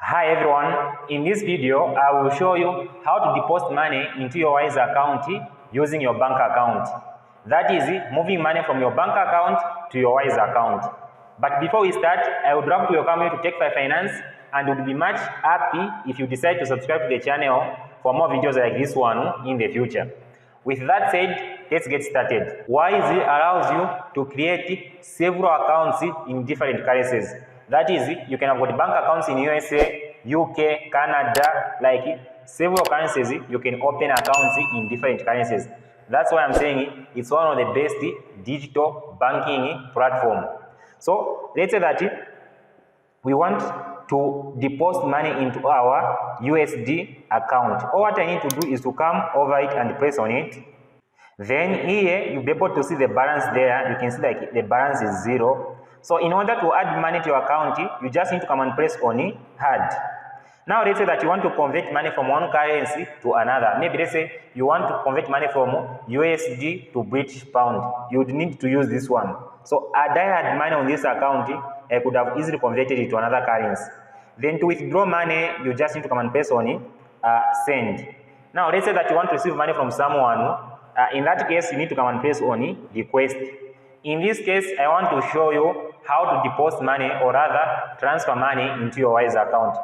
Hi everyone, in this video I will show you how to deposit money into your Wise account using your bank account. That is moving money from your bank account to your Wise account. But before we start, I would love to welcome you to Take 5 Finance and would be much happy if you decide to subscribe to the channel for more videos like this one in the future. With that said, let's get started. Wise allows you to create several accounts in different currencies. That is, you can have got bank accounts in USA, UK, Canada, like several currencies. You can open accounts in different currencies. That's why I'm saying it's one of the best digital banking platform. So let's say that we want to deposit money into our USD account. All what I need to do is to come over it and press on it. Then here you'll be able to see the balance there. You can see like the balance is 0. So in order to add money to your account, you just need to come and press on it, add. Now let's say that you want to convert money from one currency to another. Maybe let's say you want to convert money from USD to British pound. You would need to use this one. So had I had money on this account, I could have easily converted it to another currency. Then to withdraw money, you just need to come and press on it, send. Now let's say that you want to receive money from someone. In that case, you need to come and press on it, request. In this case, I want to show you how to deposit money or rather transfer money into your Wise account.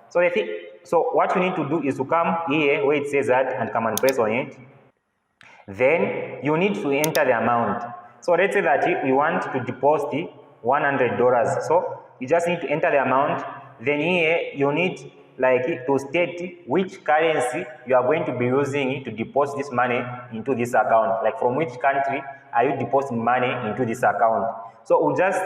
So what you need to do is to come here where it says that and come and press on it. Then you need to enter the amount. So let's say that we want to deposit $100. So you just need to enter the amount. Then here you need to state which currency you are going to be using to deposit this money into this account. Like from which country are you depositing money into this account? So we'll just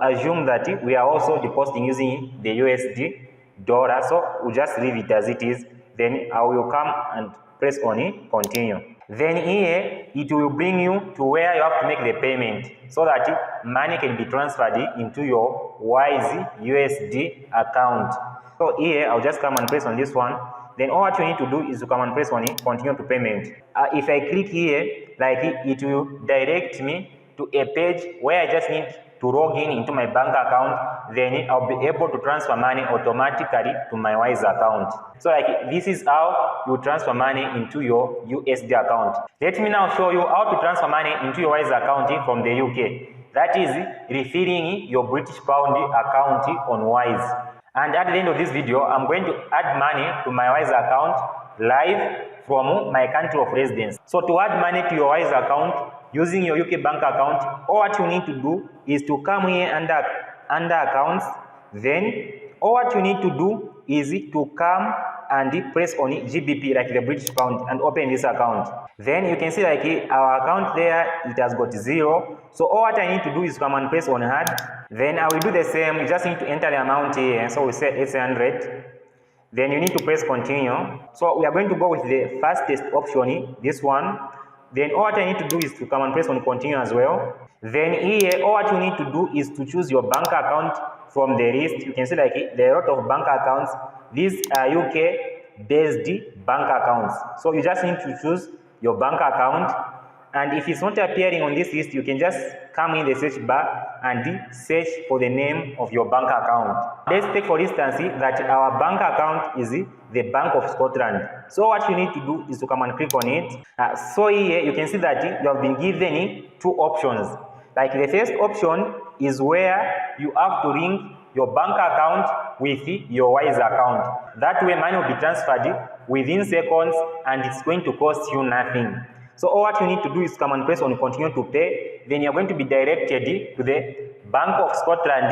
assume that we are also depositing using the USD dollar. So we'll just leave it as it is. Then I will come and press on it, continue. Then here it will bring you to where you have to make the payment so that money can be transferred into your Wise USD account. So here I'll just come and press on this one. Then all what you need to do is to come and press on it, continue to payment. If I click here, it will direct me to a page where I just need to log in into my bank account. Then I'll be able to transfer money automatically to my Wise account. So this is how you transfer money into your USD account. Let me now show you how to transfer money into your Wise account from the UK. That is refilling your British pound account on Wise. And at the end of this video, I'm going to add money to my Wise account live from my country of residence. So to add money to your Wise account using your UK bank account, all what you need to do is to come here under accounts. Then all what you need to do is to come and press on it, GBP, like the British pound, and open this account. Then you can see our account there, it has got 0. So all what I need to do is come and press on add. Then I will do the same. You just need to enter the amount here. So we say 800. Then you need to press continue. So we are going to go with the fastest option, this one. Then all what I need to do is to come and press on continue as well. Then here, all what you need to do is to choose your bank account from the list. You can see there are a lot of bank accounts. These are UK based bank accounts. So you just need to choose your bank account. And if it's not appearing on this list, you can just come in the search bar and search for the name of your bank account. Let's take for instance that our bank account is the Bank of Scotland. So what you need to do is to come and click on it. So here you can see that you have been given two options. Like the first option is where you have to link your bank account with your Wise account. That way money will be transferred within seconds and it's going to cost you nothing. So all what you need to do is come and press on continue to pay. Then you're going to be directed to the Bank of Scotland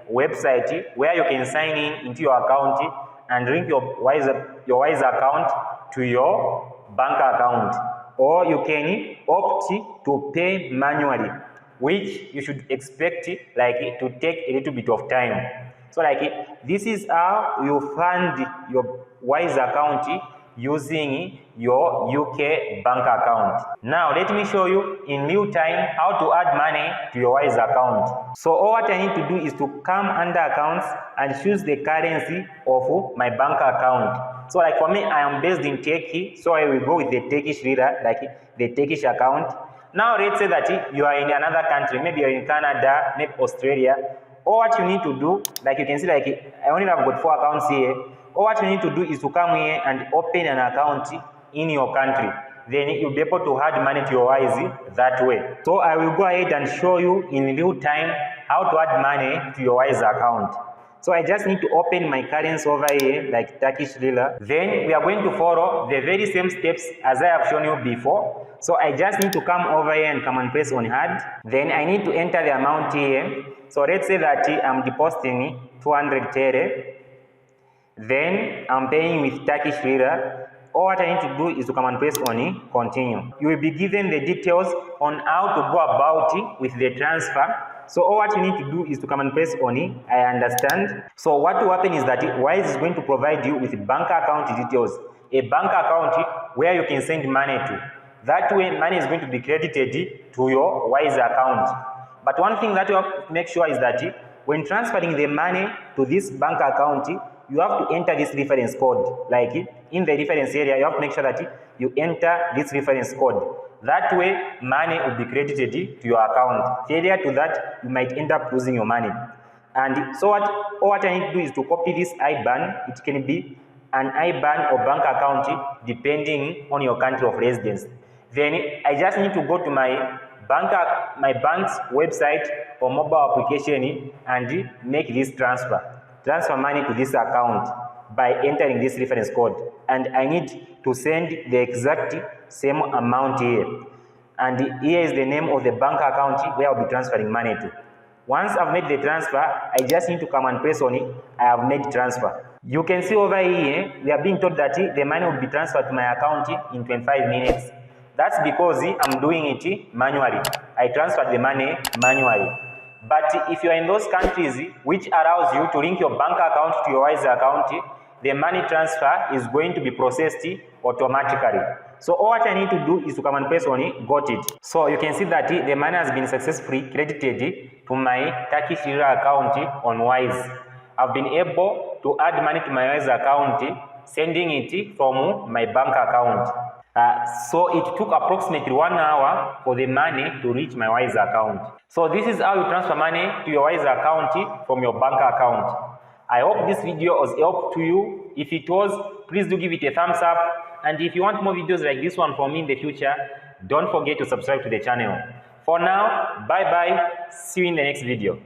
website where you can sign in into your account and link your Wise account to your bank account. Or you can opt to pay manually, which you should expect to take a little bit of time. So this is how you fund your Wise account using your UK bank account. Now let me show you in real time how to add money to your Wise account. So all what I need to do is to come under accounts and choose the currency of my bank account. So for me, I am based in Turkey, so I will go with the Turkish lira, the Turkish account. Now let's say that you are in another country, maybe you're in Canada, maybe Australia, all what you need to do, like you can see, like I only have got 4 accounts here. All what you need to do is to come here and open an account in your country. Then you'll be able to add money to your Wise that way. So I will go ahead and show you in real time how to add money to your Wise account. So I just need to open my currency over here, like Turkish lira. Then we are going to follow the very same steps as I have shown you before. So I just need to come over here and come and press on add. Then I need to enter the amount here. So let's say that I'm depositing 200 TL. Then I'm paying with Turkish lira. All what I need to do is to come and press on continue. You will be given the details on how to go about it with the transfer. So all what you need to do is to come and press on it. I understand. So what will happen is that Wise is going to provide you with bank account details, a bank account where you can send money to. That way money is going to be credited to your Wise account. But one thing that you have to make sure is that when transferring the money to this bank account, you have to enter this reference code. Like in the reference area, you have to make sure that you enter this reference code. That way, money will be credited to your account. Failure to that, you might end up losing your money. And so all what I need to do is to copy this IBAN. It can be an IBAN or bank account depending on your country of residence. Then I just need to go to my bank's website or mobile application and make this transfer money to this account by entering this reference code. And I need to send the exact same amount here. And here is the name of the bank account where I'll be transferring money to. Once I've made the transfer, I just need to come and press on it. I have made transfer. You can see over here, we are being told that the money will be transferred to my account in 25 minutes. That's because I'm doing it manually. I transferred the money manually. But if you are in those countries which allows you to link your bank account to your Wise account, the money transfer is going to be processed automatically. So all what I need to do is to come and press on it, got it. So you can see that the money has been successfully credited to my Turkish lira account on Wise. I've been able to add money to my Wise account, sending it from my bank account. So it took approximately 1 hour for the money to reach my Wise account. So this is how you transfer money to your Wise account from your bank account. I hope this video was helpful to you. If it was, please do give it a thumbs up. And if you want more videos like this one from me in the future, don't forget to subscribe to the channel. For now, bye bye. See you in the next video.